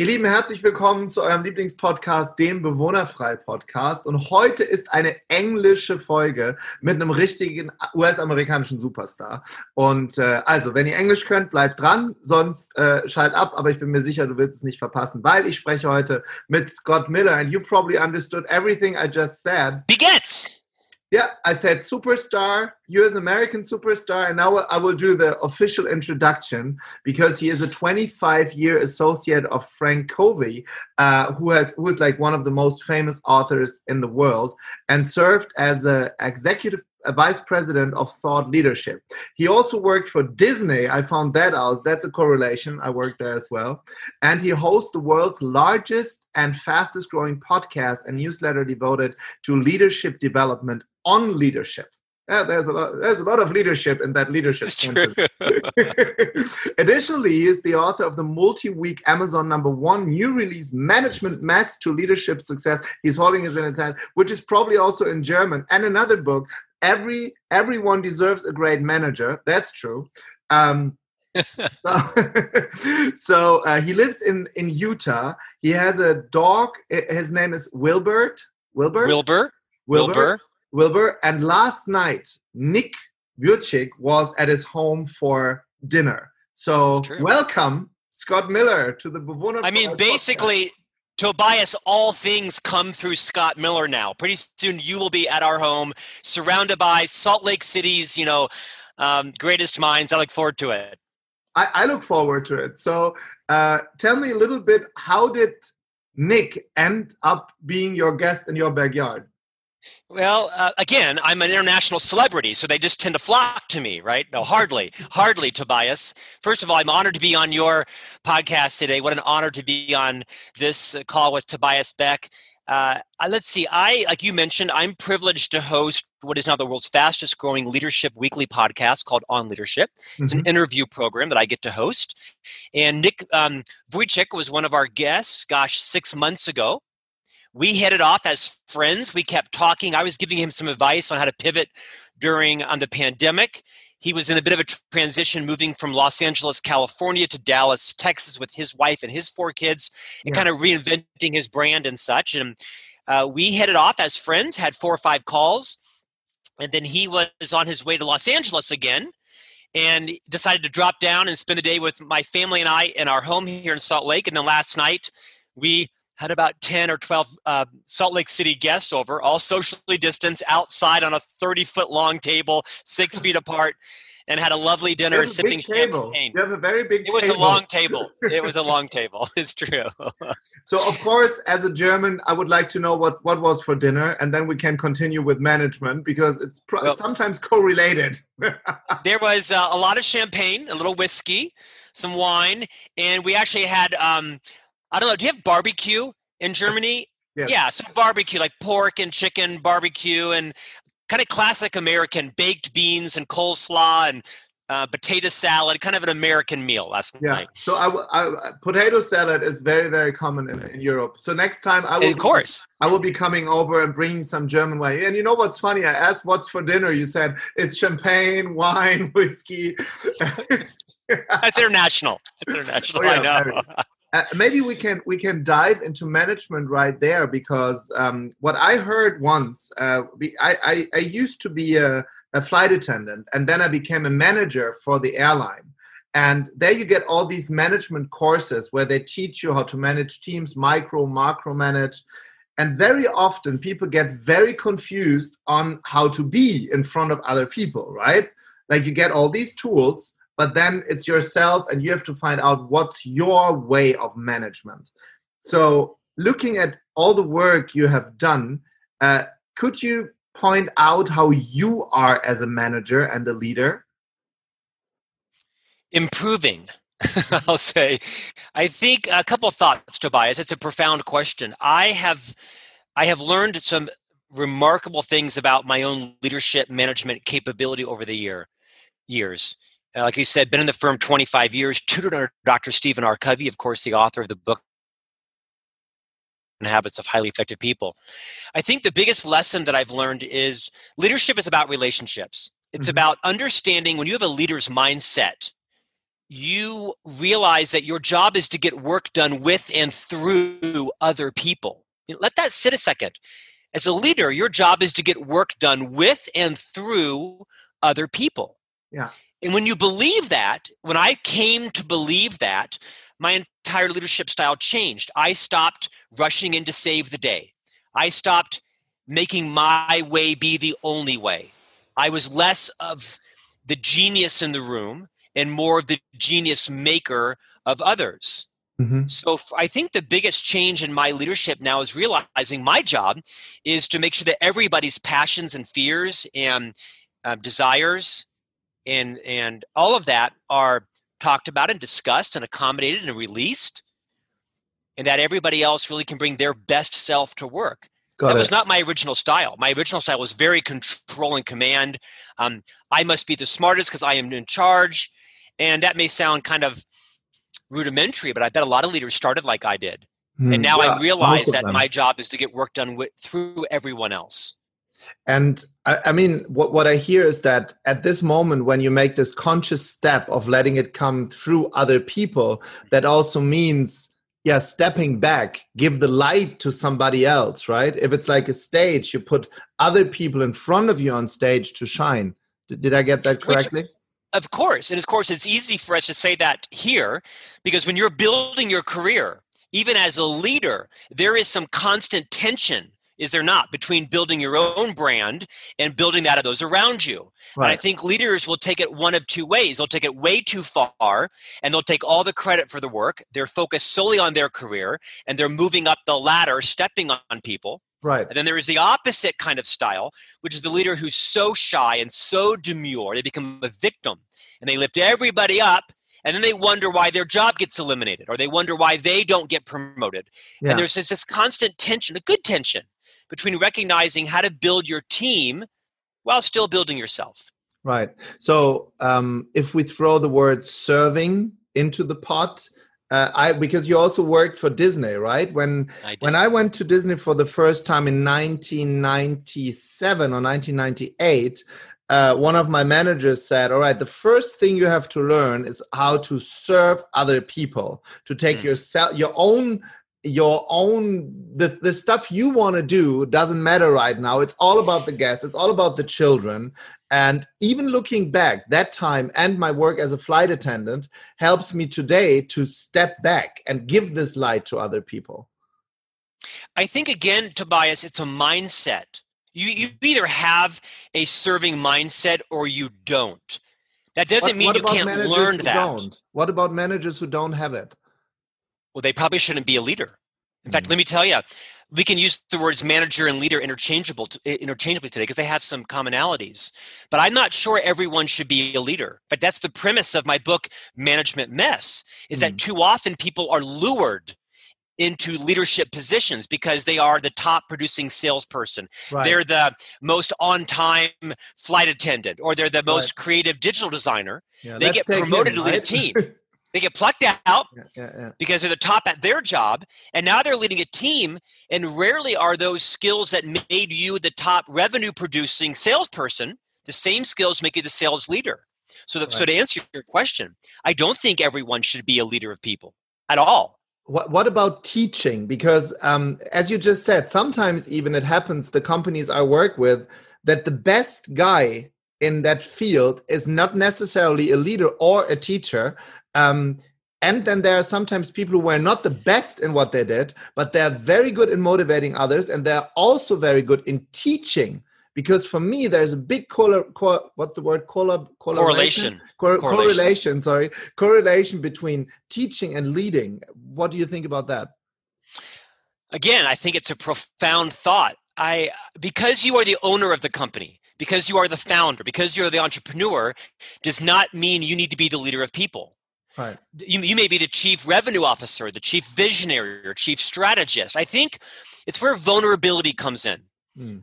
Ihr Lieben, herzlich willkommen zu eurem Lieblingspodcast, dem Bewohnerfrei-Podcast. Und heute ist eine englische Folge mit einem richtigen US-amerikanischen Superstar. Und also, wenn ihr Englisch könnt, bleibt dran, sonst schalt ab. Aber ich bin mir sicher, du willst es nicht verpassen, weil ich spreche heute mit Scott Miller. And you probably understood everything I just said. Begets! Yeah, I said superstar, US American superstar, and now I will do the official introduction because he is a 25-year associate of FranklinCovey, who is like one of the most famous authors in the world, and served as a vice president of thought leadership. He also worked for Disney. I found that out. That's a correlation. I worked there as well. And he hosts the world's largest and fastest growing podcast and newsletter devoted to leadership development on leadership. Yeah, there's a lot of leadership in that leadership sentence. Additionally, he is the author of the multi-week Amazon #1 new release, Management Maths to Leadership Success. He's holding it in Italian, which is probably also in German, and another book, Everyone Deserves a Great Manager. That's true. So he lives in Utah. He has a dog. His name is Wilbur. And last night, Nick Vujicic was at his home for dinner. So welcome, Scott Miller, to the Bewohner. I mean, basically, podcast. Tobias, all things come through Scott Miller now. Pretty soon you will be at our home, surrounded by Salt Lake City's, greatest minds. I look forward to it. I look forward to it. So tell me a little bit, how did Nick end up being your guest in your backyard? Well, again, I'm an international celebrity, so they just tend to flock to me, right? No, hardly, Tobias. First of all, I'm honored to be on your podcast today. What an honor to be on this call with Tobias Beck. Let's see, like you mentioned, I'm privileged to host what is now the world's fastest growing leadership weekly podcast called On Leadership. It's an interview program that I get to host. And Nick Vujicic was one of our guests, 6 months ago. We hit it off as friends. We kept talking. I was giving him some advice on how to pivot on the pandemic. He was in a bit of a transition, moving from Los Angeles, California to Dallas, Texas with his wife and his 4 kids, and kind of reinventing his brand and such. And we hit it off as friends, had 4 or 5 calls. And then he was on his way to Los Angeles again and decided to drop down and spend the day with my family and I in our home here in Salt Lake. And then last night, we had about 10 or 12 Salt Lake City guests over, all socially distanced outside on a 30-foot long table, 6 feet apart, and had a lovely dinner sipping champagne. You have a very big table. It was a long table. It was a long table. It's true. So, of course, as a German, I would like to know what was for dinner, and then we can continue with management because it's sometimes correlated. There was a lot of champagne, a little whiskey, some wine, and we actually had I don't know, do you have barbecue in Germany? Yes. Yeah, so barbecue, like pork and chicken barbecue and kind of classic American baked beans and coleslaw and potato salad, kind of an American meal last night. So potato salad is very, very common in Europe. So next time I will be coming over and bringing some German wine. And you know what's funny? I asked what's for dinner. You said it's champagne, wine, whiskey. That's international. I know. Maybe we can dive into management right there because what I heard once, I used to be a flight attendant and then I became a manager for the airline. And there you get all these management courses where they teach you how to manage teams, macro manage. And very often people get very confused on how to be in front of other people, right? Like you get all these tools, but then it's yourself and you have to find out what's your way of management. So looking at all the work you have done, could you point out how you are as a manager and a leader? Improving, I'll say. I think a couple of thoughts, Tobias. It's a profound question. I have learned some remarkable things about my own leadership management capability over the years. Like you said, been in the firm 25 years, tutored under Dr. Stephen R. Covey, of course, the author of the book Habits of Highly Effective People. I think the biggest lesson that I've learned is leadership is about relationships. It's about understanding when you have a leader's mindset, you realize that your job is to get work done with and through other people. Let that sit a second. As a leader, your job is to get work done with and through other people. Yeah. And when you believe that, when I came to believe that, my entire leadership style changed. I stopped rushing in to save the day. I stopped making my way be the only way. I was less of the genius in the room and more of the genius maker of others. Mm-hmm. So I think the biggest change in my leadership now is realizing my job is to make sure that everybody's passions and fears and desires and all of that are talked about and discussed and accommodated and released, and that everybody else really can bring their best self to work. That was not my original style. My original style was very control and command. I must be the smartest because I am in charge. And that may sound kind of rudimentary, but I bet a lot of leaders started like I did. And now I realize that my job is to get work done through everyone else. And I mean, what I hear is that at this moment, when you make this conscious step of letting it come through other people, that also means, stepping back, give the light to somebody else, right? If it's like a stage, you put other people in front of you on stage to shine. Did I get that correctly? Of course. And of course, it's easy for us to say that here, because when you're building your career, even as a leader, there is some constant tension, is there not, between building your own brand and building that of those around you. Right. And I think leaders will take it one of two ways. They'll take it way too far, and they'll take all the credit for the work. They're focused solely on their career, and they're moving up the ladder, stepping on people. Right. And then there is the opposite kind of style, which is the leader who's so shy and so demure, they become a victim, and they lift everybody up. And then they wonder why their job gets eliminated, or they wonder why they don't get promoted. Yeah. And there's this constant tension, a good tension, between recognizing how to build your team while still building yourself. Right. So if we throw the word serving into the pot, because you also worked for Disney, right? When I went to Disney for the first time in 1997 or 1998, one of my managers said, all right, the first thing you have to learn is how to serve other people, to take the stuff you want to do doesn't matter right now. It's all about the guests. It's all about the children. And even looking back, that time and my work as a flight attendant helps me today to step back and give this light to other people. I think, again, Tobias, it's a mindset. You either have a serving mindset or you don't. That doesn't mean you can't learn that. What about managers who don't have it? Well, they probably shouldn't be a leader. In fact, let me tell you, we can use the words manager and leader interchangeably today because they have some commonalities. But I'm not sure everyone should be a leader. But that's the premise of my book, Management Mess, is that too often people are lured into leadership positions because they are the top producing salesperson. Right. They're the most on-time flight attendant, or they're the most creative digital designer. Yeah, they get promoted to lead a team. They get plucked out because they're the top at their job, and now they're leading a team, and rarely are those skills that made you the top revenue-producing salesperson the same skills make you the sales leader. So to answer your question, I don't think everyone should be a leader of people at all. What about teaching? Because as you just said, sometimes even it happens, the companies I work with, that the best guy in that field is not necessarily a leader or a teacher. And then there are sometimes people who were not the best in what they did, but they're very good in motivating others. And they're also very good in teaching. Because for me, there's a big correlation between teaching and leading. What do you think about that? Again, I think it's a profound thought. Because you are the owner of the company, because you are the founder, because you're the entrepreneur, does not mean you need to be the leader of people. Right. You may be the chief revenue officer, the chief visionary, or chief strategist. I think it's where vulnerability comes in.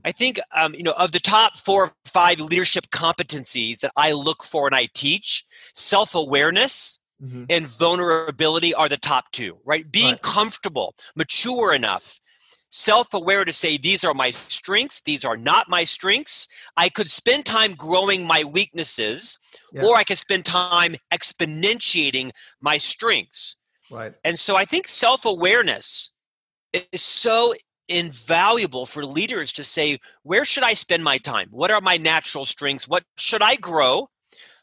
I think, of the top 4 or 5 leadership competencies that I look for and I teach, self-awareness and vulnerability are the top 2, right? Being comfortable, mature enough, self-aware to say, these are my strengths, these are not my strengths. I could spend time growing my weaknesses, or I could spend time exponentiating my strengths. Right. And so I think self-awareness is so invaluable for leaders to say, where should I spend my time? What are my natural strengths? What should I grow?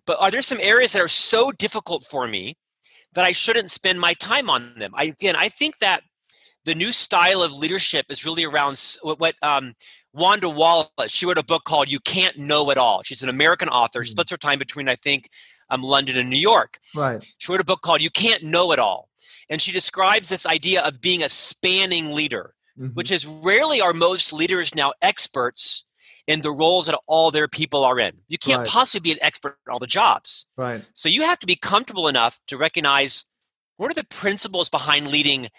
But are there some areas that are so difficult for me that I shouldn't spend my time on them? I think that the new style of leadership is really around what Wanda Wallace, she wrote a book called You Can't Know It All. She's an American author. She splits her time between, I think, London and New York. Right. She wrote a book called You Can't Know It All. And she describes this idea of being a spanning leader, which is rarely are most leaders now experts in the roles that all their people are in. You can't possibly be an expert in all the jobs. Right. So you have to be comfortable enough to recognize what are the principles behind leading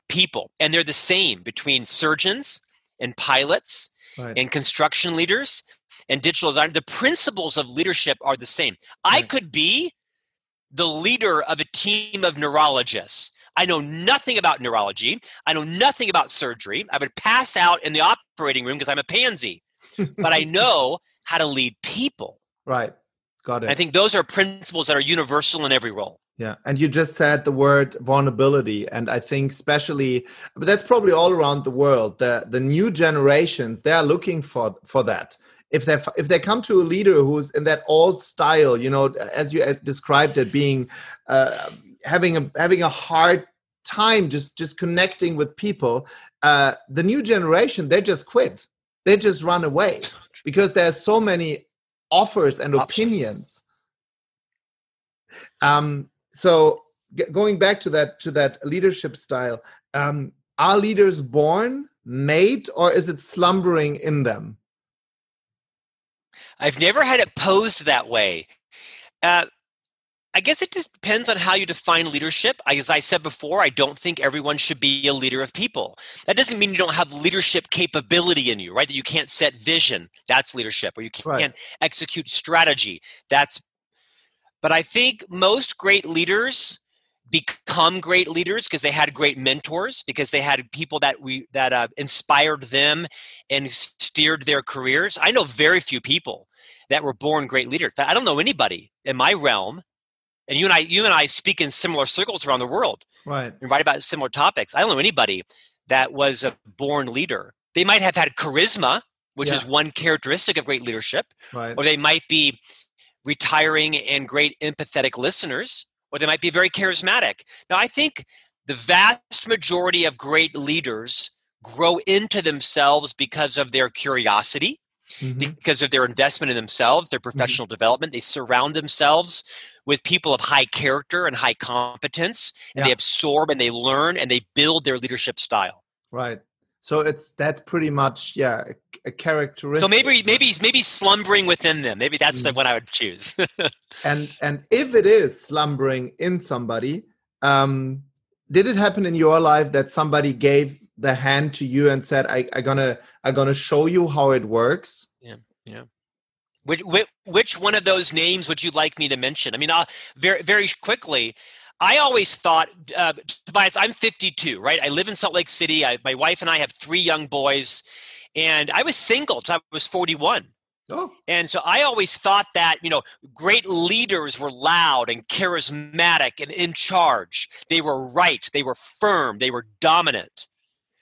people. And they're the same between surgeons and pilots and construction leaders and digital designers. The principles of leadership are the same. I could be the leader of a team of neurologists. I know nothing about neurology. I know nothing about surgery. I would pass out in the operating room because I'm a pansy. But I know how to lead people. Right. Got it. And I think those are principles that are universal in every role. Yeah. And you just said the word vulnerability. And I think especially, but that's probably all around the world, the new generations, they are looking for that. If they come to a leader who's in that old style, as you described it, being having a hard time just connecting with people, the new generation, they just quit. They just run away because there's so many offers and opinions. So going back to that leadership style, are leaders born, made, or is it slumbering in them? I've never had it posed that way. I guess it just depends on how you define leadership. As I said before, I don't think everyone should be a leader of people. That doesn't mean you don't have leadership capability in you, right? That you can't set vision. That's leadership. Or you can't execute strategy. But I think most great leaders become great leaders because they had great mentors, because they had people that inspired them and steered their careers. I know very few people that were born great leaders. I don't know anybody in my realm. And you and I speak in similar circles around the world. Right. And write about similar topics. I don't know anybody that was a born leader. They might have had charisma, which is one characteristic of great leadership. Right. Or they might be retiring and great empathetic listeners, or they might be very charismatic. Now, I think the vast majority of great leaders grow into themselves because of their curiosity, because of their investment in themselves, their professional development. They surround themselves with people of high character and high competence, and they absorb and they learn and they build their leadership style. Right. So that's pretty much a characteristic. So maybe slumbering within them. Maybe that's the one I would choose. and if it is slumbering in somebody, did it happen in your life that somebody gave the hand to you and said, "I'm gonna show you how it works"? Yeah. Which one of those names would you like me to mention? I mean, very very quickly. I always thought, Tobias, I'm 52, right? I live in Salt Lake City. My wife and I have 3 young boys, and I was single until I was 41. Oh. And so I always thought that, great leaders were loud and charismatic and in charge. They were right. They were firm. They were dominant.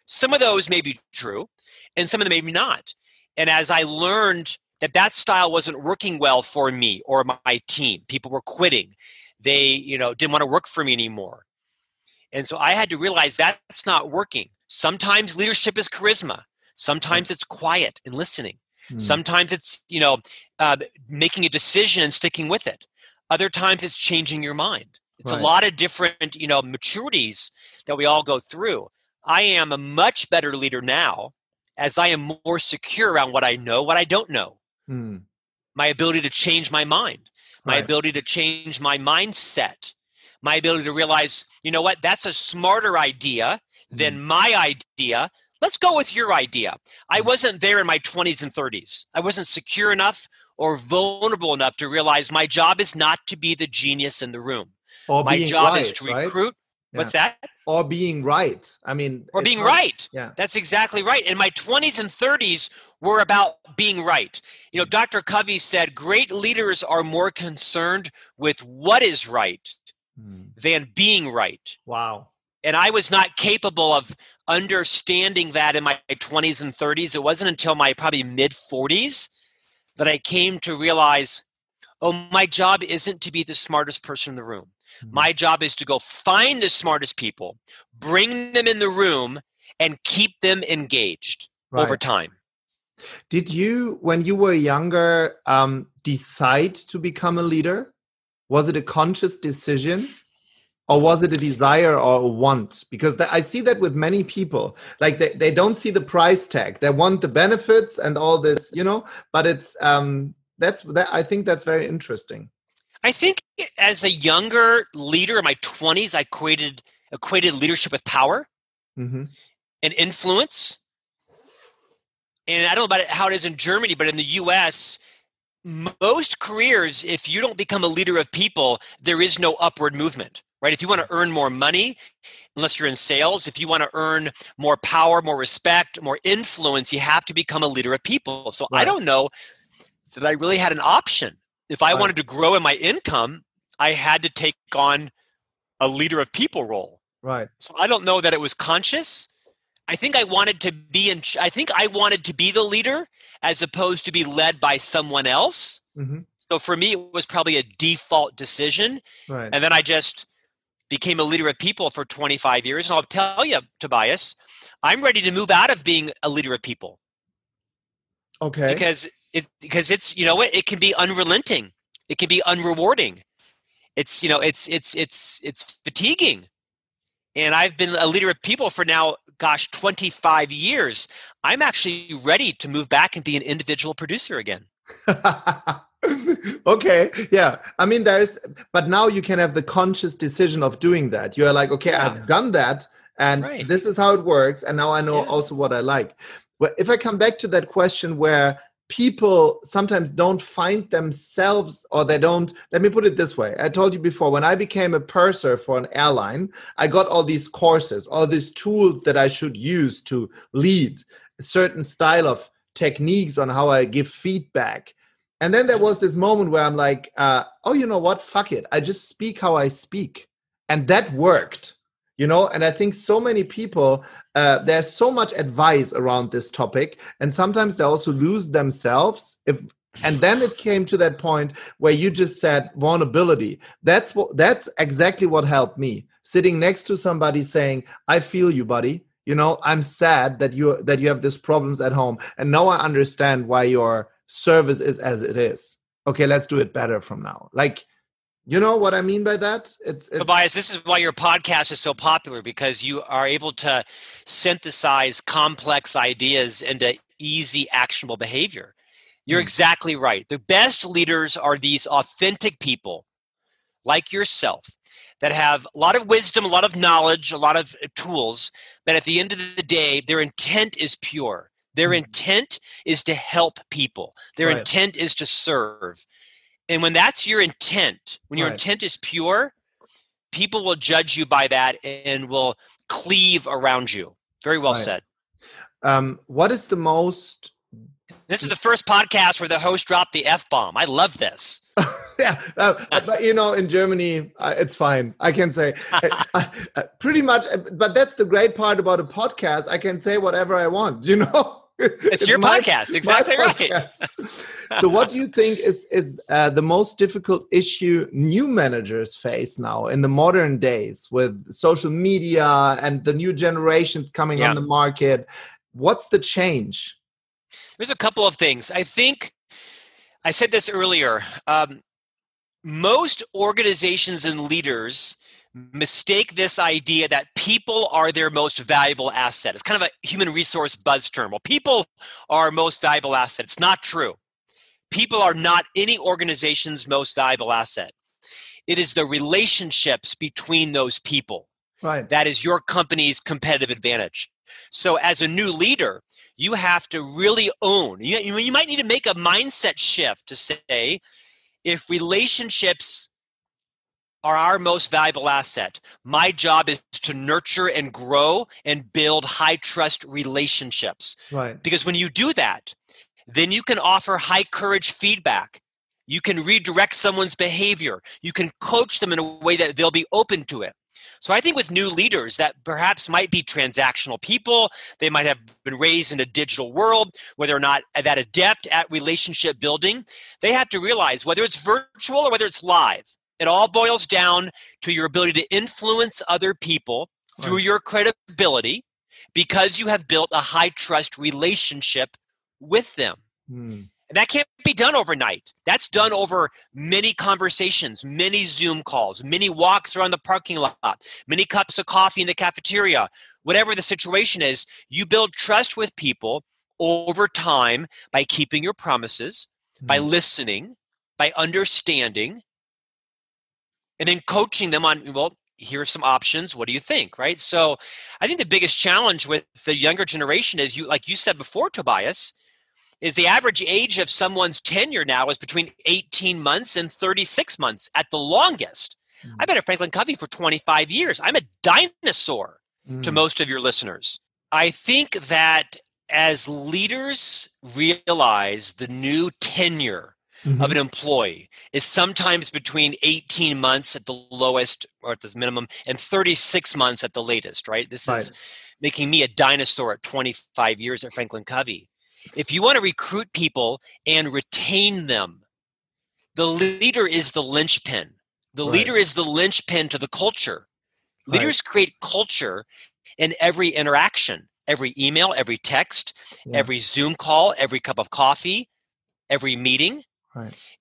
Some of those may be true, and some of them maybe not. And as I learned that style wasn't working well for me or my team, people were quitting. They, didn't want to work for me anymore. And so I had to realize that's not working. Sometimes leadership is charisma. Sometimes it's quiet and listening. Sometimes it's, making a decision and sticking with it. Other times it's changing your mind. It's a lot of different, maturities that we all go through. I am a much better leader now as I am more secure around what I know, what I don't know. My ability to change my mind. My ability to change my mindset, my ability to realize, that's a smarter idea than my idea. Let's go with your idea. I wasn't there in my 20s and 30s. I wasn't secure enough or vulnerable enough to realize my job is not to be the genius in the room. My job is to recruit. What's that? or being right. I mean, or being right. Yeah, that's exactly right. And my 20s and 30s were about being right. You know, Dr. Covey said, great leaders are more concerned with what is right than being right. Wow. And I was not capable of understanding that in my 20s and 30s. It wasn't until my probably mid 40s that I came to realize, oh, my job isn't to be the smartest person in the room. My job is to go find the smartest people, bring them in the room, and keep them engaged over time. Did you, when you were younger, decide to become a leader? Was it a conscious decision? Or was it a desire or a want? Because I see that with many people. Like they don't see the price tag. They want the benefits and all this, you know, but it's I think that's very interesting. I think as a younger leader in my 20s, I equated leadership with power and influence. And I don't know about how it is in Germany, but in the US, most careers, if you don't become a leader of people, there is no upward movement, right? If you want to earn more money, unless you're in sales, if you want to earn more power, more respect, more influence, you have to become a leader of people. So I don't know that I really had an option. If I wanted to grow in my income, I had to take on a leader of people role. Right. So I don't know that it was conscious. I think I wanted to be the leader as opposed to be led by someone else. So for me, it was probably a default decision. Right. And then I just became a leader of people for 25 years. And I'll tell you, Tobias, I'm ready to move out of being a leader of people. Okay. Because it's, you know what, it can be unrelenting. It can be unrewarding. It's, you know, it's fatiguing. And I've been a leader of people for now, 25 years. I'm actually ready to move back and be an individual producer again. Okay. Yeah. I mean, but now you can have the conscious decision of doing that. You're like, okay, I've done that and this is how it works. And now I know also what I like. But if I come back to that question where people sometimes don't find themselves, or they don't, let me put it this way. I told you before, when I became a purser for an airline, I got all these courses, all these tools that I should use to lead a certain style of techniques on how I give feedback. And then there was this moment where I'm like, oh, you know what? Fuck it. I just speak how I speak. And that worked. You know, and I think so many people, there's so much advice around this topic, and sometimes they also lose themselves. And then it came to that point where you just said vulnerability. That's exactly what helped me. Sitting next to somebody saying, "I feel you, buddy. You know, I'm sad that you have these problems at home, and now I understand why your service is as it is. Okay, let's do it better from now." Like. You know what I mean by that? It's Tobias, this is why your podcast is so popular, because you are able to synthesize complex ideas into easy, actionable behavior. You're exactly right. The best leaders are these authentic people like yourself that have a lot of wisdom, a lot of knowledge, a lot of tools, but at the end of the day, their intent is pure. Their intent is to help people. Their intent is to serve. And when that's your intent, when your intent is pure, people will judge you by that and will cleave around you. Very well said. What is the most... This is the first podcast where the host dropped the F-bomb. I love this. But you know, in Germany, it's fine. I can say pretty much, but that's the great part about a podcast. I can say whatever I want, you know? It's your podcast. Exactly right. So what do you think is the most difficult issue new managers face now in the modern days with social media and the new generations coming on the market? What's the change? There's a couple of things. I think I said this earlier. Most organizations and leaders mistake this idea that people are their most valuable asset. It's kind of a human resource buzz term. Well, people are our most valuable asset. It's not true. People are not any organization's most valuable asset. It is the relationships between those people. Right. That is your company's competitive advantage. So as a new leader, you have to really own. You might need to make a mindset shift to say, if relationships are our most valuable asset. My job is to nurture and grow and build high trust relationships. Right. Because when you do that, then you can offer high courage feedback. You can redirect someone's behavior. You can coach them in a way that they'll be open to it. So I think with new leaders that perhaps might be transactional people, they might have been raised in a digital world where they're not that adept at relationship building, they have to realize whether it's virtual or whether it's live, it all boils down to your ability to influence other people through your credibility because you have built a high trust relationship with them. And that can't be done overnight. That's done over many conversations, many Zoom calls, many walks around the parking lot, many cups of coffee in the cafeteria. Whatever the situation is, you build trust with people over time by keeping your promises, by listening, by understanding, and then coaching them on, well, here's some options. What do you think, right? So I think the biggest challenge with the younger generation is, like you said before, Tobias, is the average age of someone's tenure now is between 18 months and 36 months at the longest. I've been at FranklinCovey for 25 years. I'm a dinosaur to most of your listeners. I think that as leaders realize the new tenure of an employee is sometimes between 18 months at the lowest or at the minimum and 36 months at the latest, right? This is making me a dinosaur at 25 years at FranklinCovey. If you want to recruit people and retain them, the leader is the linchpin. The leader is the linchpin to the culture. Leaders create culture in every interaction, every email, every text, every Zoom call, every cup of coffee, every meeting.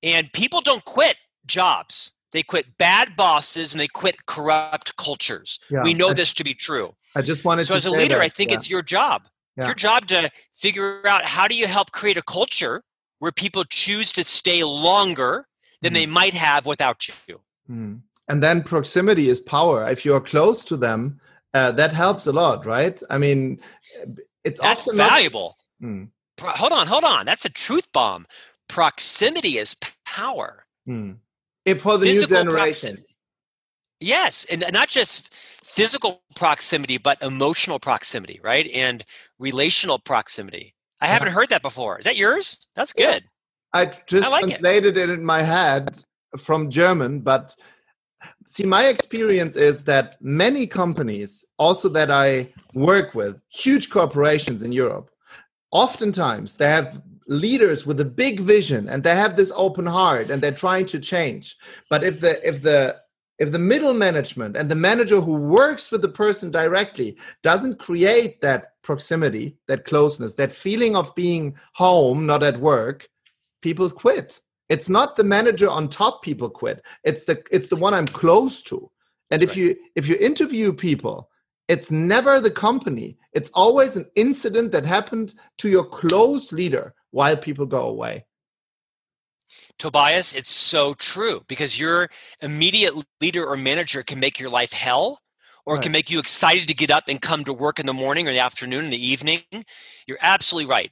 And people don't quit jobs. They quit bad bosses and they quit corrupt cultures. We know this to be true. I just wanted to So as a say leader, that, I think it's your job. Your job to figure out how do you help create a culture where people choose to stay longer than they might have without you. And then proximity is power. If you're close to them, that helps a lot, right? I mean, That's valuable. Hold on. That's a truth bomb. Proximity is power. If for the Physical new generation. Yes, and not just physical proximity, but emotional proximity, right? And relational proximity. I haven't heard that before. Is that yours? That's good. I just like translated it in my head from German, but see, my experience is that many companies, also that I work with, huge corporations in Europe, oftentimes they have leaders with a big vision and they have this open heart and they're trying to change. But if the middle management and the manager who works with the person directly doesn't create that proximity, that closeness, that feeling of being home, not at work, people quit. It's not the manager on top people quit. It's the one I'm close to. And if you interview people, it's never the company. It's always an incident that happened to your close leader while people go away. Tobias, it's so true because your immediate leader or manager can make your life hell or can make you excited to get up and come to work in the morning or the afternoon and the evening. You're absolutely right.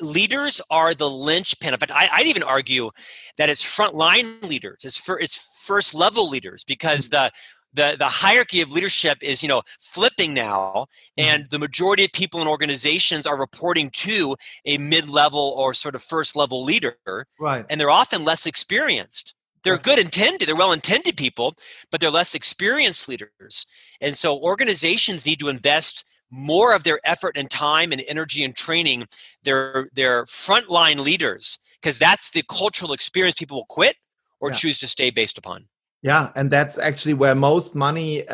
Leaders are the linchpin. In fact, I'd even argue that it's frontline leaders. It's first level leaders because the hierarchy of leadership is, flipping now, and the majority of people in organizations are reporting to a mid-level or sort of first-level leader, and they're often less experienced. They're they're well-intended people, but they're less experienced leaders. And so organizations need to invest more of their effort and time and energy and training their frontline leaders, because that's the cultural experience people will quit or choose to stay based upon. Yeah, and that's actually where most money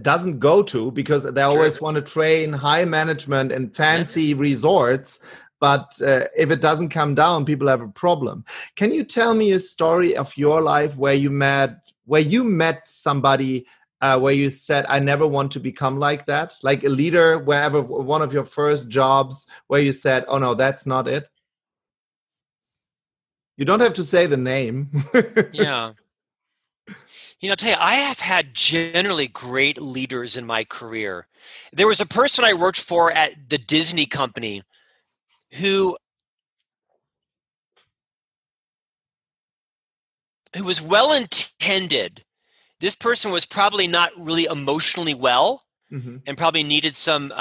doesn't go to, because they always want to train high management and fancy resorts. But if it doesn't come down, people have a problem. Can you tell me a story of your life where you met somebody where you said, I never want to become like that? Like a leader, wherever one of your first jobs where you said, oh no, that's not it. You don't have to say the name. Yeah. I'll tell you, I have had generally great leaders in my career. There was a person I worked for at the Disney company who was well-intended this person was probably not really emotionally well Mm-hmm. and probably needed some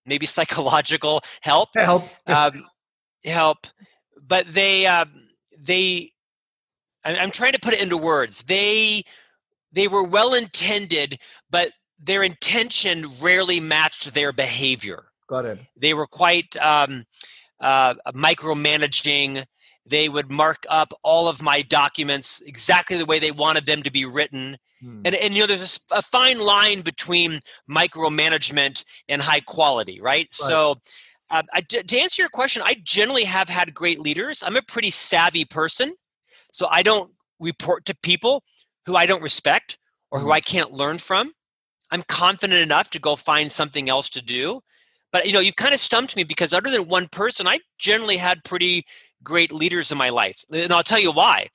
maybe psychological help. Help. But I'm trying to put it into words. They were well intended, but their intention rarely matched their behavior. Got it. They were quite micromanaging. They would mark up all of my documents exactly the way they wanted them to be written. And there's a fine line between micromanagement and high quality, right? So to answer your question, I generally have had great leaders. I'm a pretty savvy person, so I don't report to people who I don't respect or who I can't learn from. I'm confident enough to go find something else to do. But, you've kind of stumped me because other than one person, I generally had pretty great leaders in my life. And I'll tell you why.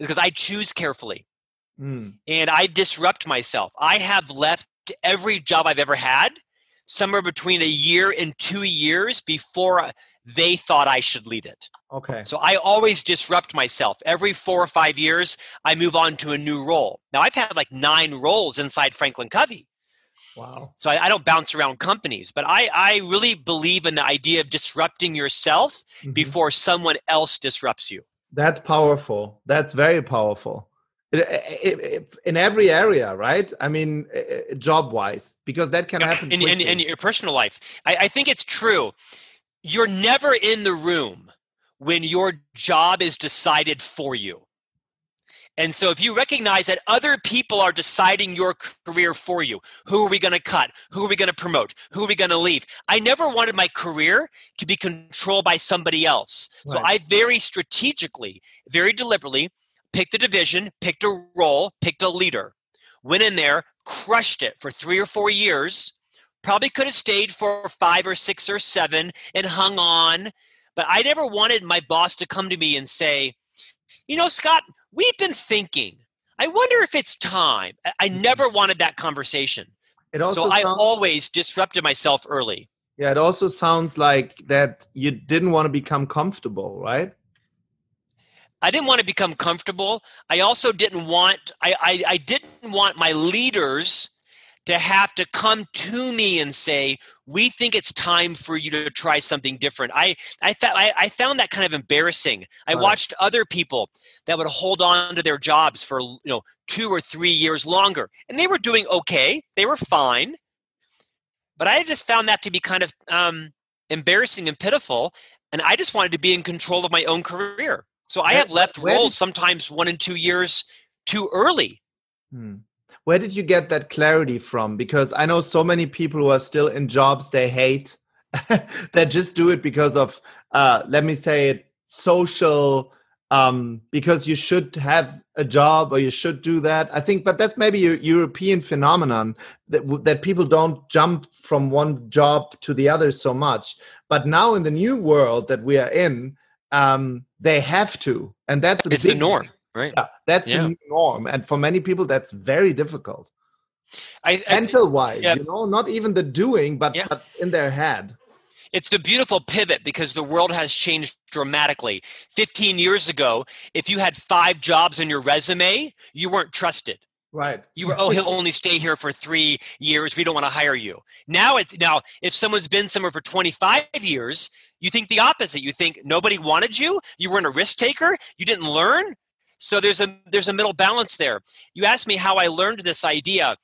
Because I choose carefully. And I disrupt myself. I have left every job I've ever had somewhere between a year and 2 years before they thought I should lead it. Okay. So I always disrupt myself. Every 4 or 5 years, I move on to a new role. Now, I've had like 9 roles inside FranklinCovey. Wow. So I don't bounce around companies, but I really believe in the idea of disrupting yourself before someone else disrupts you. That's powerful. That's very powerful. In every area, right? I mean, job-wise, because that can happen in your personal life. I think it's true. You're never in the room when your job is decided for you. And so if you recognize that other people are deciding your career for you, who are we going to cut? Who are we going to promote? Who are we going to leave? I never wanted my career to be controlled by somebody else. So I very strategically, very deliberately picked a division, picked a role, picked a leader, went in there, crushed it for 3 or 4 years, probably could have stayed for 5 or 6 or 7 and hung on. But I never wanted my boss to come to me and say, Scott, we've been thinking. I wonder if it's time. I never wanted that conversation. So I always disrupted myself early. Yeah, it also sounds like that you didn't want to become comfortable, right? I didn't want to become comfortable. I also didn't want, I didn't want my leaders to have to come to me and say, we think it's time for you to try something different. I found that kind of embarrassing. I watched other people that would hold on to their jobs for 2 or 3 years longer, and they were doing okay. They were fine. But I just found that to be kind of embarrassing and pitiful, and I just wanted to be in control of my own career. So I have left roles sometimes 1 and 2 years too early. Where did you get that clarity from? Because I know so many people who are still in jobs they hate that just do it because of, let me say it, social, because you should have a job or you should do that. I think, but that's maybe a European phenomenon that people don't jump from one job to the other so much. But now in the new world that we are in, they have to. And it's the norm. Right. Yeah, that's the new norm. And for many people, that's very difficult. Mental-wise, not even the doing, but in their head. It's a beautiful pivot because the world has changed dramatically. 15 years ago, if you had 5 jobs in your resume, you weren't trusted. Right. You were, he'll only stay here for 3 years. We don't want to hire you. Now, if someone's been somewhere for 25 years, you think the opposite. You think nobody wanted you. You weren't a risk taker. You didn't learn. So there's a middle balance there. You asked me how I learned this idea.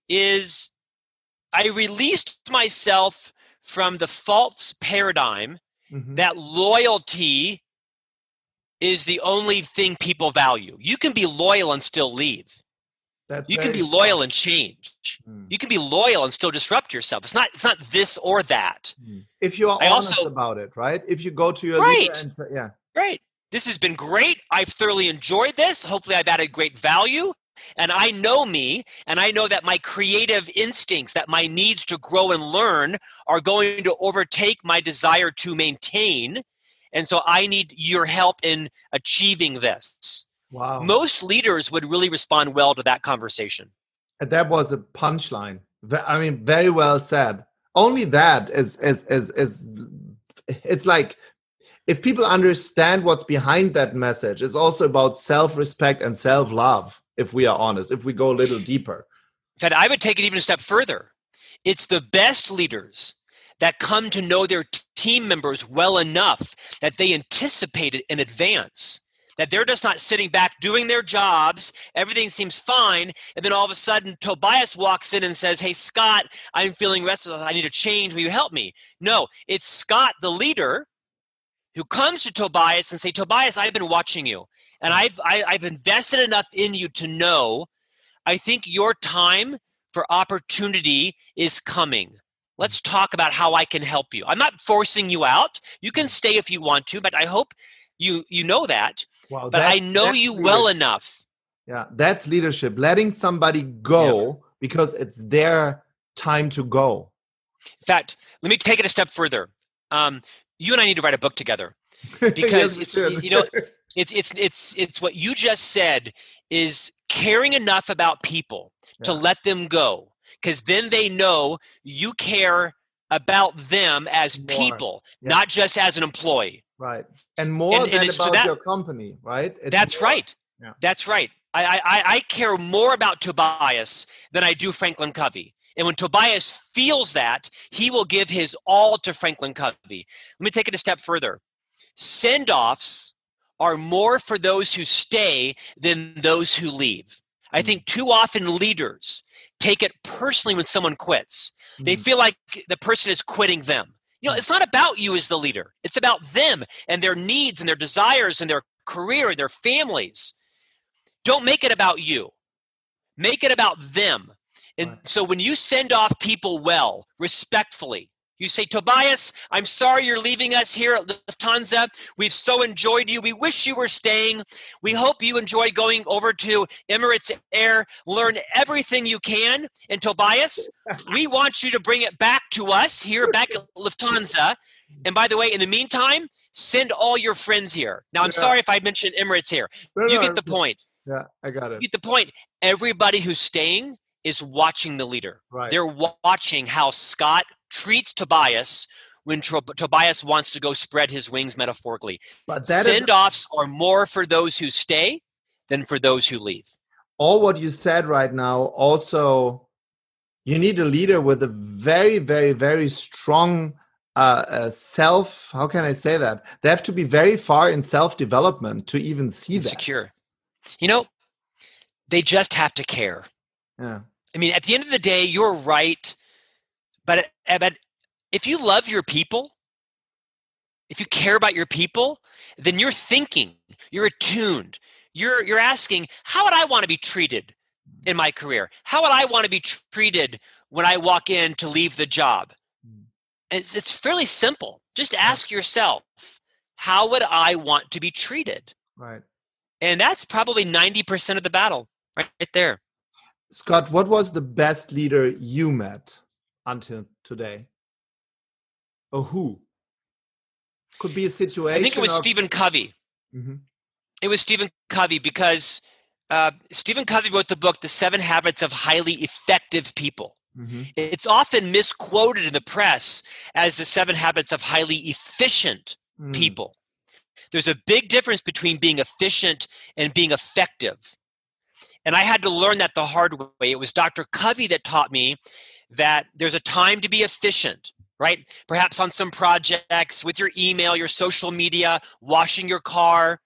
Is I released myself from the false paradigm that loyalty is the only thing people value. You can be loyal and still leave. You can be loyal and change. You can be loyal and still disrupt yourself. It's not this or that. If you are honest about it, right? If you go to your leader and say, right. This has been great. I've thoroughly enjoyed this. Hopefully I've added great value. And I know me, and I know that my creative instincts, that my needs to grow and learn are going to overtake my desire to maintain. And so I need your help in achieving this. Wow. Most leaders would really respond well to that conversation. That was a punchline. I mean, very well said. Only that is it's like, if people understand what's behind that message, it's also about self-respect and self-love. if we are honest, if we go a little deeper. In fact, I would take it even a step further. It's the best leaders that come to know their team members well enough that they anticipate it in advance, that they're just not sitting back doing their jobs, everything seems fine, and then all of a sudden Tobias walks in and says, hey, Scott, I'm feeling restless, I need a change, will you help me? No, it's Scott, the leader, who comes to Tobias and say, Tobias, I've been watching you, and I've invested enough in you to know I think your time for opportunity is coming. Let's talk about how I can help you. I'm not forcing you out. You can stay if you want to, but I hope you know that. Wow, but I know you well enough. Yeah, that's leadership. Letting somebody go because it's their time to go. In fact, let me take it a step further. You and I need to write a book together because it's what you just said is caring enough about people to let them go, because then they know you care about them as people, not just as an employee. Right. And more than about your company, right? That's right. Yeah. That's right. I care more about Tobias than I do FranklinCovey. And when Tobias feels that, he will give his all to FranklinCovey. Let me take it a step further. Send-offs are more for those who stay than those who leave. I think too often leaders take it personally when someone quits. They feel like the person is quitting them. You know, it's not about you as the leader. It's about them and their needs and their desires and their career and their families. Don't make it about you. Make it about them. And so when you send off people well, respectfully, you say, Tobias, I'm sorry you're leaving us here at Lufthansa. We've so enjoyed you. We wish you were staying. We hope you enjoy going over to Emirates Air. Learn everything you can. And Tobias, we want you to bring it back to us here back at Lufthansa. And by the way, in the meantime, send all your friends here. Now, I'm sorry if I mentioned Emirates here. You get the point. Yeah, I got it. You get the point. Everybody who's staying is watching the leader. Right. They're watching how Scott treats Tobias when Tobias wants to go spread his wings metaphorically. But send-offs are more for those who stay than for those who leave. All what you said right now, also, you need a leader with a very, very, very strong self. How can I say that? They have to be very far in self-development to even see that. Secure. You know, they just have to care. Yeah. I mean, at the end of the day, you're right. But if you love your people, if you care about your people, then you're thinking, you're attuned. You're asking, how would I want to be treated in my career? How would I want to be treated when I walk in to leave the job? And it's fairly simple. Just ask yourself, how would I want to be treated? Right. And that's probably 90% of the battle right there. Scott, what was the best leader you met until today? Or who? Could be a situation. I think it was Stephen Covey. Mm-hmm. It was Stephen Covey because Stephen Covey wrote the book, The 7 Habits of Highly Effective People. Mm-hmm. It's often misquoted in the press as the 7 Habits of Highly Efficient People. There's a big difference between being efficient and being effective. And I had to learn that the hard way. It was Dr. Covey that taught me that there's a time to be efficient, right? Perhaps on some projects, with your email, your social media, washing your car.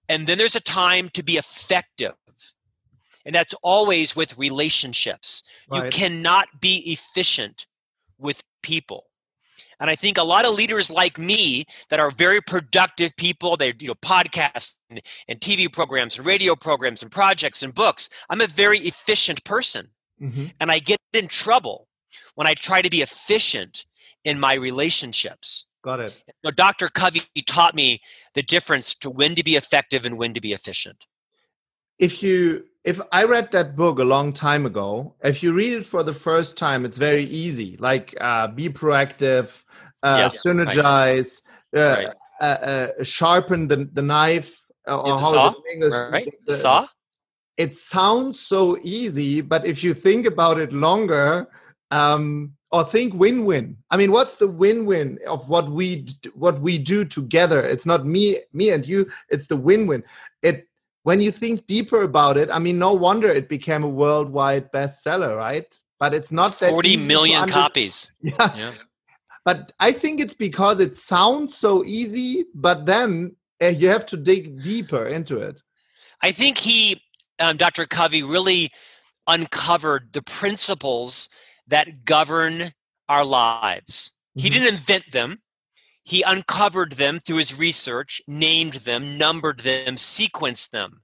And then there's a time to be effective. And that's always with relationships. Right. You cannot be efficient with people. And I think a lot of leaders like me that are very productive people, they podcasts and TV programs and radio programs and projects and books. I'm a very efficient person. Mm-hmm. And I get in trouble when I try to be efficient in my relationships. Got it. So Dr. Covey taught me the difference to when to be effective and when to be efficient. If I read that book a long time ago, if you read it for the first time, it's very easy. Like be proactive, synergize, sharpen the knife. Or how is it in English? Right. The saw. It sounds so easy, but if you think about it longer, or think win-win. I mean, what's the win-win of what we do together? It's not me and you. It's the win-win. when you think deeper about it, I mean, no wonder it became a worldwide bestseller, right? But it's not that 40 easy million copies. Yeah. But I think it's because it sounds so easy, but then you have to dig deeper into it. I think Dr. Covey, really uncovered the principles that govern our lives. He didn't invent them. He uncovered them through his research, named them, numbered them, sequenced them.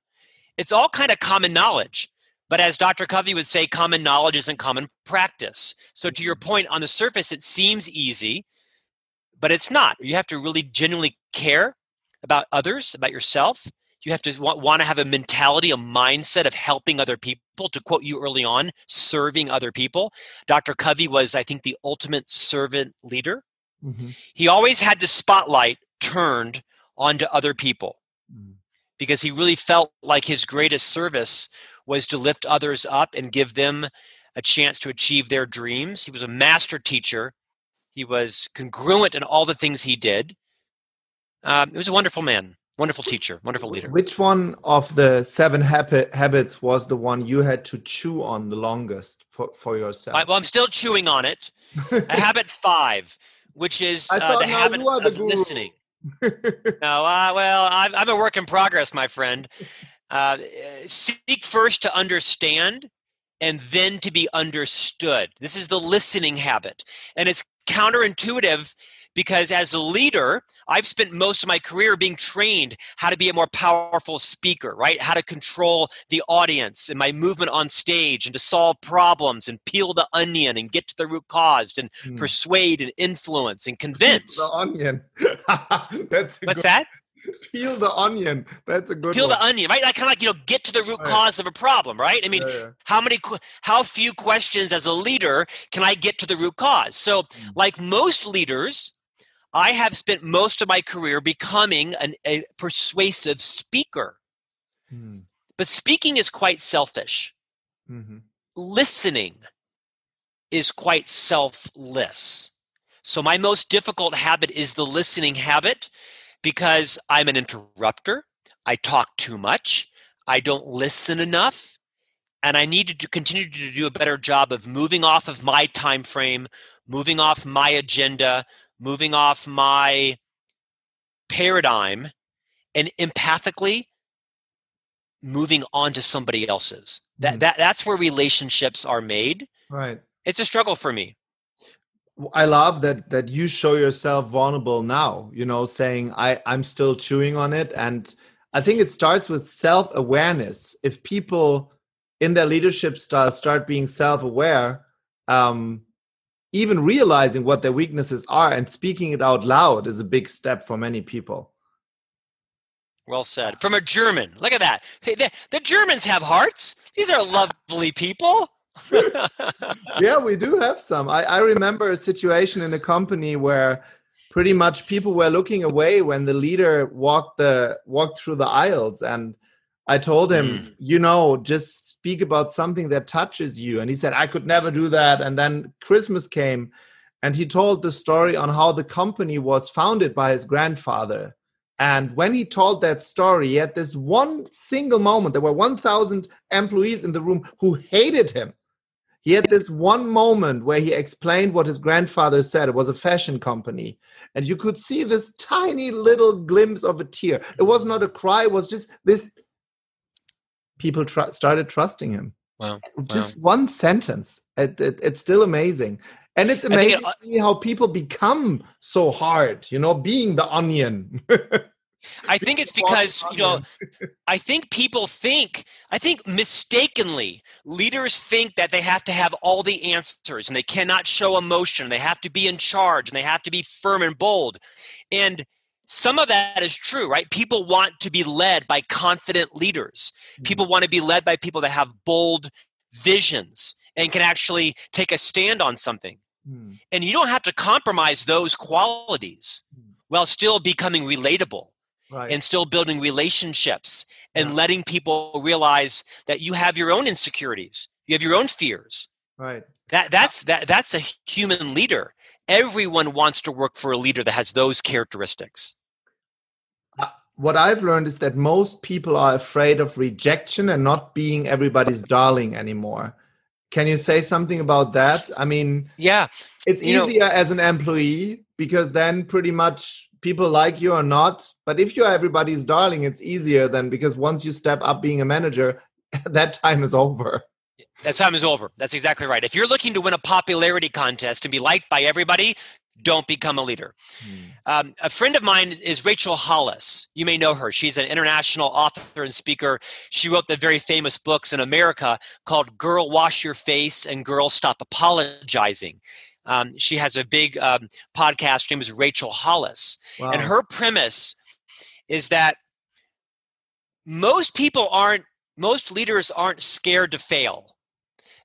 It's all kind of common knowledge. But as Dr. Covey would say, common knowledge isn't common practice. So to your point, on the surface, it seems easy, but it's not. You have to really genuinely care about others, about yourself. You have to want to have a mentality, a mindset of helping other people. To quote you early on, serving other people. Dr. Covey was, I think, the ultimate servant leader. He always had the spotlight turned onto other people because he really felt like his greatest service was to lift others up and give them a chance to achieve their dreams. He was a master teacher. He was congruent in all the things he did. He was a wonderful man, wonderful teacher, wonderful leader. Which one of the 7 habits was the one you had to chew on the longest for yourself? Well, I'm still chewing on it. Habit 5, which is the habit of listening. I'm a work in progress, my friend. Seek first to understand and then to be understood. This is the listening habit. And it's counterintuitive because as a leader, I've spent most of my career being trained how to be a more powerful speaker, right? How to control the audience and my movement on stage and to solve problems and peel the onion and get to the root cause and persuade and influence and convince. Peel the onion. What's that? Peel the onion. That's a good Peel one. the onion, right? I kind of like, get to the root cause of a problem, right? I mean, how few questions as a leader can I get to the root cause? So like most leaders, I have spent most of my career becoming a persuasive speaker. But speaking is quite selfish. Listening is quite selfless. So my most difficult habit is the listening habit because I'm an interrupter. I talk too much. I don't listen enough. And I need to continue to do a better job of moving off of my time frame, moving off my agenda, moving off my paradigm, and empathically moving on to somebody else's. That's where relationships are made. Right. It's a struggle for me. I love that you show yourself vulnerable now, saying I'm still chewing on it. And I think it starts with self-awareness. If people in their leadership style start being self-aware, even realizing what their weaknesses are and speaking it out loud is a big step for many people. Well said. From a German. Look at that. Hey, the Germans have hearts. These are lovely people. Yeah, we do have some. I remember a situation in a company where pretty much people were looking away when the leader walked through the aisles. And I told him, just speak about something that touches you. And he said, I could never do that. And then Christmas came and he told the story on how the company was founded by his grandfather. And when he told that story, he had this one single moment. There were 1,000 employees in the room who hated him. He had this one moment where he explained what his grandfather said. It was a fashion company. And you could see this tiny little glimpse of a tear. It was not a cry. It was just this. People started trusting him. Wow. Just one sentence. It's still amazing. And it's amazing to me how people become so hard, being the onion. I think it's because, I think mistakenly, leaders think that they have to have all the answers and they cannot show emotion. They have to be in charge and they have to be firm and bold. And some of that is true, right? People want to be led by confident leaders. People want to be led by people that have bold visions and can actually take a stand on something. And you don't have to compromise those qualities while still becoming relatable. Right. And still building relationships and letting people realize that you have your own insecurities, you have your own fears. Right. That's a human leader. Everyone wants to work for a leader that has those characteristics. what I've learned is that most people are afraid of rejection and not being everybody's darling anymore. Can you say something about that? I mean, Yeah. it's easier as an employee because then pretty much people like you or not. But if you're everybody's darling, it's easier then, because once you step up being a manager, that time is over. That time is over. That's exactly right. If you're looking to win a popularity contest and be liked by everybody, don't become a leader. A friend of mine is Rachel Hollis. You may know her. She's an international author and speaker. She wrote the very famous books in America called Girl, Wash Your Face and Girl, Stop Apologizing. She has a big podcast. Her name is Rachel Hollis. Wow. And her premise is that most leaders aren't scared to fail.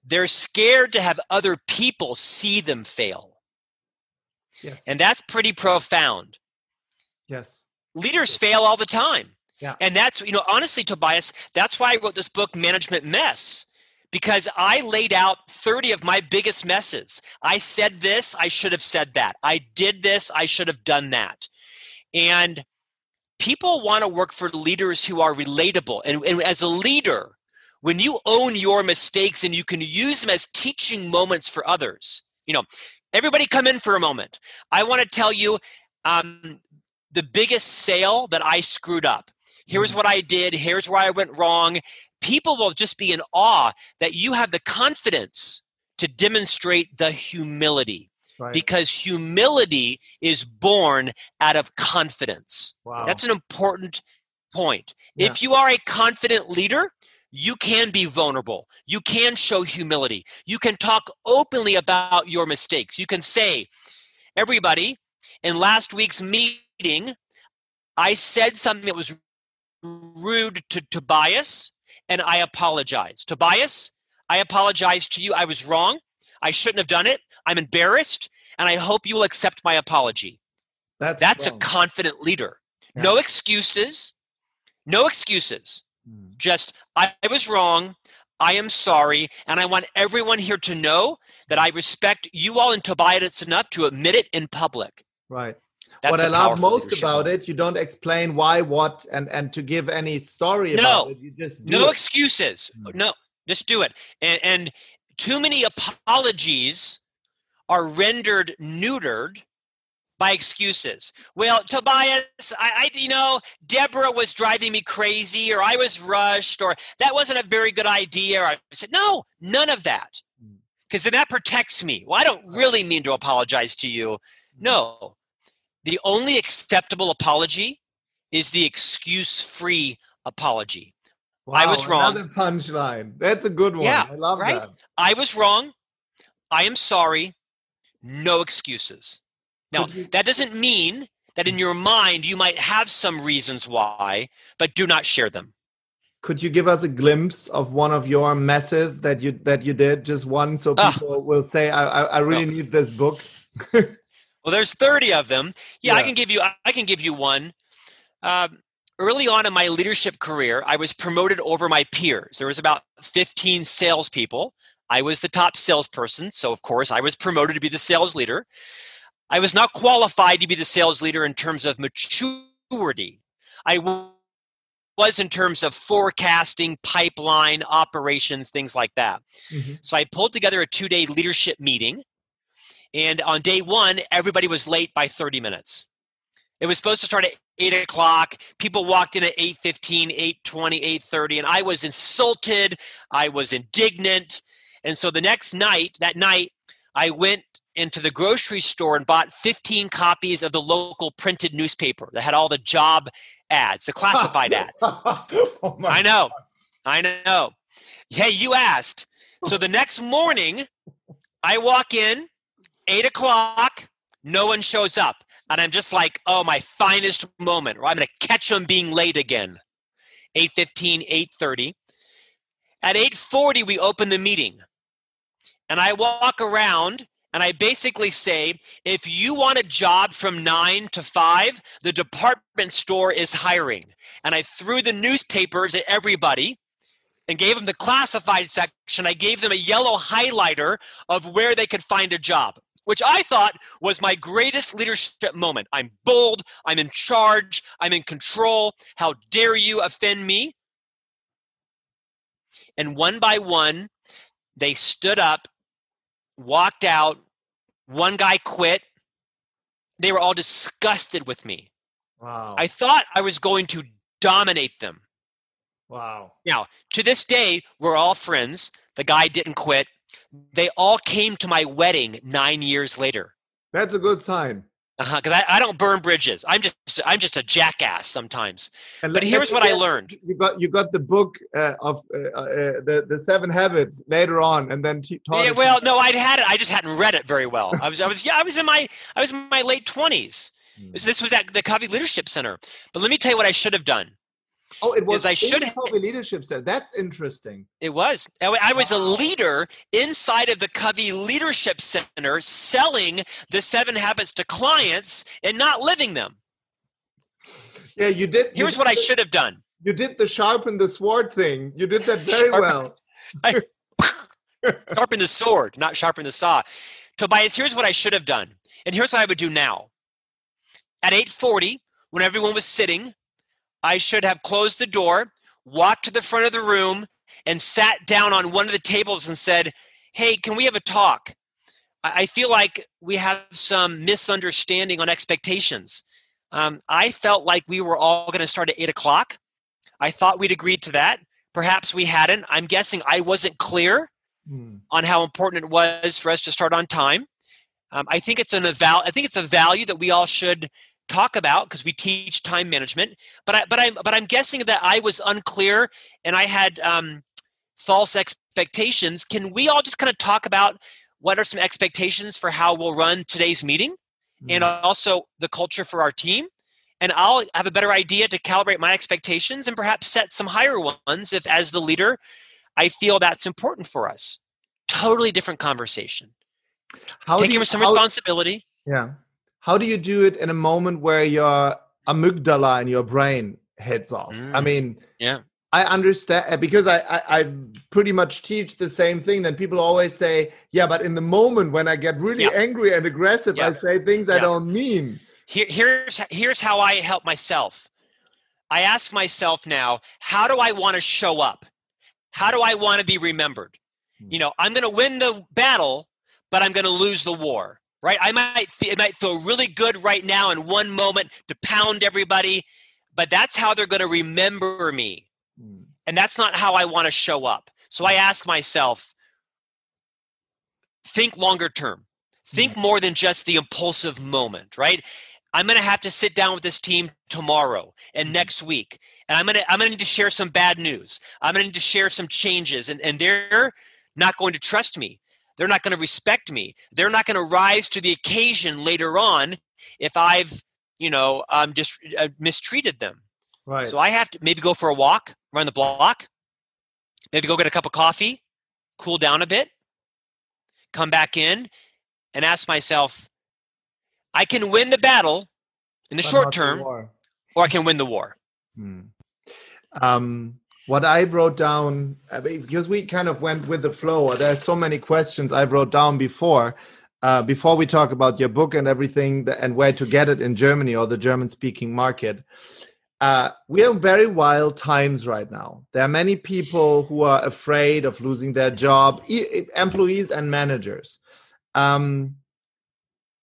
They're scared to have other people see them fail. Yes. And that's pretty profound. Yes. Leaders fail all the time. Yeah. And that's, honestly, Tobias, that's why I wrote this book, Management Mess, because I laid out 30 of my biggest messes. I said this, I should have said that. I did this, I should have done that. And people want to work for leaders who are relatable. And as a leader, when you own your mistakes and you can use them as teaching moments for others, everybody come in for a moment. I want to tell you the biggest sale that I screwed up. Here's what I did. Here's where I went wrong. People will just be in awe that you have the confidence to demonstrate the humility. Right. Because humility is born out of confidence. Wow. That's an important point. Yeah. If you are a confident leader, you can be vulnerable. You can show humility. You can talk openly about your mistakes. You can say, everybody, in last week's meeting, I said something that was rude to Tobias, and I apologize. Tobias, I apologize to you. I was wrong. I shouldn't have done it. I'm embarrassed, and I hope you will accept my apology. That's a confident leader. Yeah. No excuses. No excuses. Just, I was wrong, I am sorry, and I want everyone here to know that I respect you all and Tobias enough to admit it in public. Right. What I love most about it, you don't explain why, what, and to give any story about it. You just do no excuses. No, just do it. And too many apologies are rendered neutered by excuses. Well, Tobias, Deborah was driving me crazy, or I was rushed, or that wasn't a very good idea. Or I said, no, none of that. Because then that protects me. Well, I don't really mean to apologize to you. No. The only acceptable apology is the excuse-free apology. Wow, I was wrong. Another punchline. That's a good one. Yeah, I love that. I was wrong. I am sorry. No excuses. Now, that doesn't mean that in your mind you might have some reasons why, but do not share them. Could you give us a glimpse of one of your messes that you did, just one, so people will say, I really need this book? Well, there's 30 of them. Yeah, I can give you one. Early on in my leadership career, I was promoted over my peers. There was about 15 salespeople. I was the top salesperson, so of course I was promoted to be the sales leader. I was not qualified to be the sales leader in terms of maturity. I was in terms of forecasting, pipeline, operations, things like that. Mm-hmm. So I pulled together a 2-day leadership meeting. And on day one, everybody was late by 30 minutes. It was supposed to start at 8 o'clock. People walked in at 8:15, 8:20, 8:30, and I was insulted. I was indignant. And so that night, I went into the grocery store and bought 15 copies of the local printed newspaper that had all the job ads, the classified ads. Oh I know. Hey, you asked. So the next morning, I walk in, 8 o'clock, no one shows up. And I'm just like, oh, my finest moment. Or I'm going to catch them being late again. 8:15, 8:30. At 8:40, we open the meeting. And I walk around and I basically say, if you want a job from 9 to 5, the department store is hiring. And I threw the newspapers at everybody and gave them the classified section. I gave them a yellow highlighter of where they could find a job. which I thought was my greatest leadership moment. I'm bold. I'm in charge. I'm in control. How dare you offend me? And one by one, they stood up, walked out. One guy quit. They were all disgusted with me. Wow. I thought I was going to dominate them. Wow. Now, to this day, we're all friends. The guy didn't quit. They all came to my wedding 9 years later. That's a good sign. Because I don't burn bridges. I'm just a jackass sometimes. But here's what I learned. You got the book of the 7 Habits later on, and then taught. Yeah, well, no, I'd had it. I just hadn't read it very well. I was in my late 20s. This was at the Covey Leadership Center. But let me tell you what I should have done. Oh, it was the Covey Leadership Center. That's interesting. It was. I was a leader inside of the Covey Leadership Center selling the 7 Habits to clients and not living them. Yeah, you did. Here's what I should have done. You did the sharpen the sword thing. You did that very well. Sharpen the sword, not sharpen the saw. Tobias, here's what I should have done. And here's what I would do now. At 8:40, when everyone was sitting, I should have closed the door, walked to the front of the room, and sat down on one of the tables and said, hey, can we have a talk? I feel like we have some misunderstanding on expectations. I felt like we were all going to start at 8 o'clock. I thought we'd agreed to that. Perhaps we hadn't. I'm guessing I wasn't clear on how important it was for us to start on time. I think it's a value that we all should talk about because we teach time management. But I'm guessing that I was unclear and I had false expectations. Can we all just kind of talk about what are some expectations for how we'll run today's meeting and also the culture for our team? And I'll have a better idea to calibrate my expectations and perhaps set some higher ones if, as the leader, I feel that's important for us. Totally different conversation. Taking some responsibility. Yeah. How do you do it in a moment where your amygdala in your brain heads off? I mean, yeah, I understand because I pretty much teach the same thing. Then people always say, yeah, but in the moment when I get really angry and aggressive, I say things I don't mean. Here's how I help myself. I ask myself now, how do I want to show up? How do I want to be remembered? I'm going to win the battle, but I'm going to lose the war. Right? It might feel really good right now in one moment to pound everybody, but that's how they're going to remember me. And that's not how I want to show up. So I ask myself, think longer term. Think more than just the impulsive moment, right? I'm going to have to sit down with this team tomorrow and next week. And I'm going to need to share some bad news. I'm going to need to share some changes. And they're not going to trust me. They're not going to respect me. They're not going to rise to the occasion later on if I've, just mistreated them. Right. So I have to maybe go for a walk around the block, maybe go get a cup of coffee, cool down a bit, come back in and ask myself, I can win the battle in the short term or I can win the war. What I wrote down, because we kind of went with the flow, there are so many questions I wrote down before we talk about your book and everything and where to get it in Germany or the German-speaking market. We are very wild times right now. There are many people who are afraid of losing their job, employees and managers.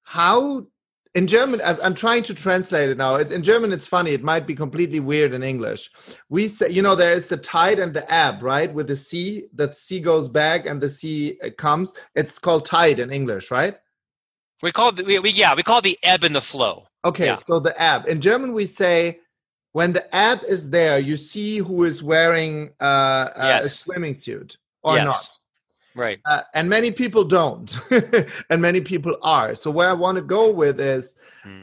How... In German, I'm trying to translate it now. In German, it's funny. It might be completely weird in English. We say, there is the tide and the ebb, right? With the sea, the sea goes back and the sea comes. It's called tide in English, right? We call it the ebb and the flow. Okay, so the ebb. In German, we say when the ebb is there, you see who is wearing a swimming suit or not. Right. And many people don't, and many people are. So where I want to go with is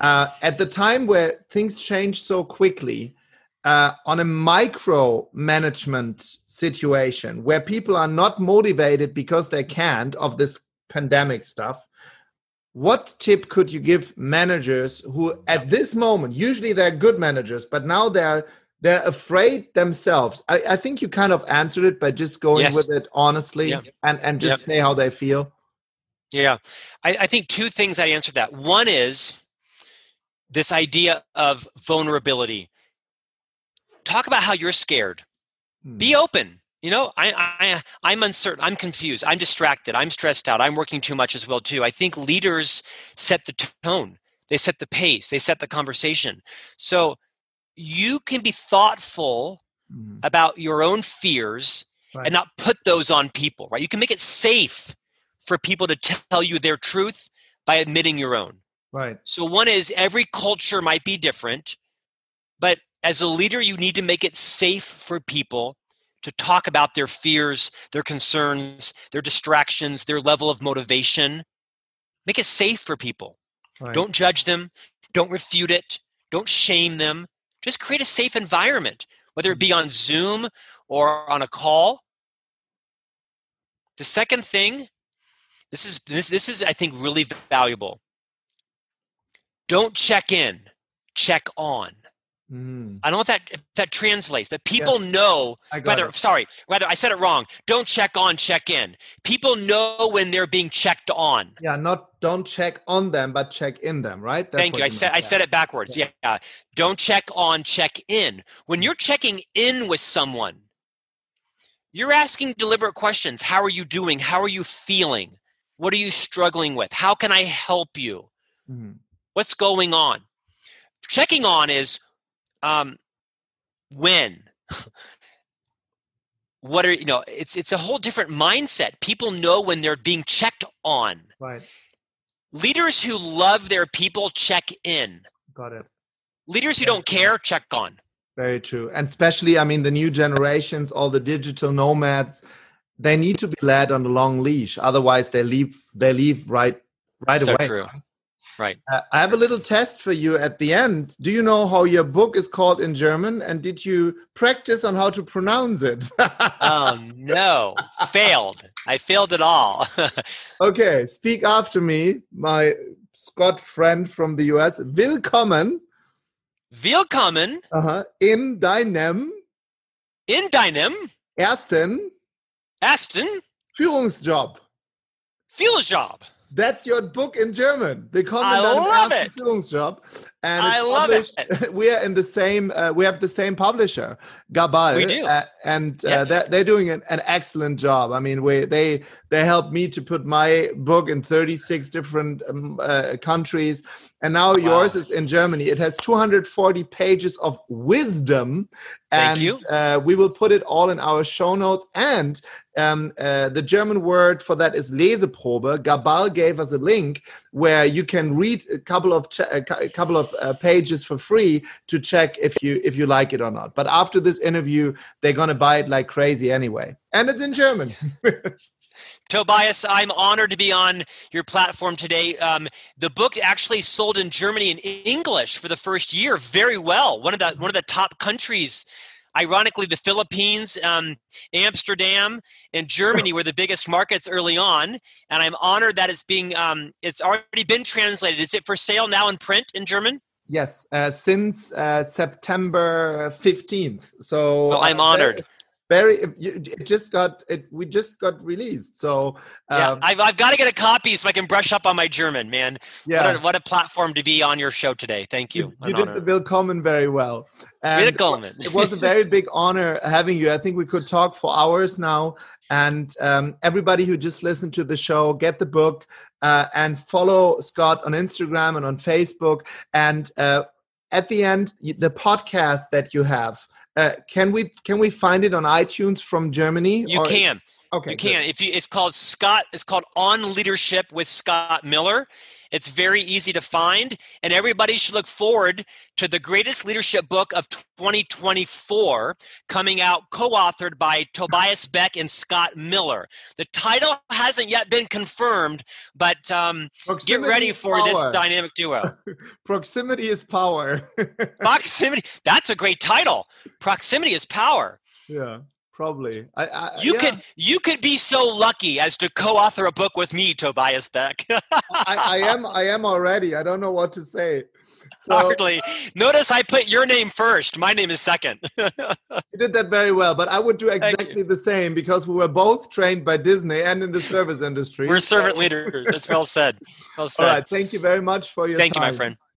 at the time where things change so quickly, on a micro management situation where people are not motivated because they can't of this pandemic stuff, what tip could you give managers who at this moment, usually they're good managers, but now they're afraid themselves? I think you kind of answered it by just going with it honestly and just say how they feel. Yeah. I think two things I answered that. One is this idea of vulnerability. Talk about how you're scared. Be open. I'm uncertain. I'm confused. I'm distracted. I'm stressed out. I'm working too much as well, too. I think leaders set the tone. They set the pace. They set the conversation. So you can be thoughtful about your own fears and not put those on people, right? You can make it safe for people to tell you their truth by admitting your own. Right. So one is every culture might be different, but as a leader, you need to make it safe for people to talk about their fears, their concerns, their distractions, their level of motivation. Make it safe for people. Right. Don't judge them. Don't refute it. Don't shame them. Just create a safe environment, whether it be on Zoom or on a call. The second thing, this is I think really valuable. Don't check in, check on. I don't know if that translates, but people know whether I said it wrong. Don't check on, check in. People know when they're being checked on. Yeah, don't check on them, but check in them, right? Thank you. I said it backwards. Yeah. Don't check on, check in. When you're checking in with someone, you're asking deliberate questions. How are you doing? How are you feeling? What are you struggling with? How can I help you? What's going on? Checking on is when. What are it's a whole different mindset. People know when they're being checked on. Right. Leaders who love their people check in. Got it. Leaders who don't care check on. Very true. And especially, the new generations, all the digital nomads, they need to be led on the long leash. Otherwise, they leave right so away. True. Right. I have a little test for you at the end. Do you know how your book is called in German? And did you practice on how to pronounce it? Oh, no. Failed. I failed it all. Okay. Speak after me, my Scott friend from the US. Willkommen. Willkommen. In deinem. Ersten. Führungsjob. Führungsjob. That's your book in German. Willkommen, I love deinem it. Führungsjob. And I love it. We are in the same. We have the same publisher, Gabal. We do, they're doing an excellent job. They helped me to put my book in 36 different countries, and now yours is in Germany. It has 240 pages of wisdom, and we will put it all in our show notes. And the German word for that is Leseprobe. Gabal gave us a link where you can read a couple of pages for free to check if you like it or not. But after this interview, they're gonna buy it like crazy anyway, and it's in German. Tobias, I'm honored to be on your platform today. The book actually sold in Germany in English for the first year very well. One of the top countries. Ironically, the Philippines, Amsterdam, and Germany were the biggest markets early on, and I'm honored that it's already been translated. Is it for sale now in print in German? Yes, since September 15th. So I'm honored. We just got released. So I've got to get a copy so I can brush up on my German, man. Yeah. What a platform to be on your show today. Thank you. You did the Willkommen very well. And Willkommen. It was a very big honor having you. I think we could talk for hours now. And everybody who just listened to the show, get the book and follow Scott on Instagram and on Facebook. And at the end, the podcast that you have. Can we find it on iTunes from Germany? You can. Okay. You can. It's called On Leadership with Scott Miller. It's very easy to find, and everybody should look forward to the greatest leadership book of 2024 coming out, co-authored by Tobias Beck and Scott Miller. The title hasn't yet been confirmed, but get ready for this dynamic duo. Proximity is power. Proximity. That's a great title. Proximity is power. Yeah. Probably. You could be so lucky as to co-author a book with me, Tobias Beck. I am already. I don't know what to say. So, hardly. Notice I put your name first. My name is second. You did that very well, but I would do exactly the same because we were both trained by Disney and in the service industry. We're servant leaders. That's well said. Well said. All right. Thank you very much for your time. Thank you, my friend.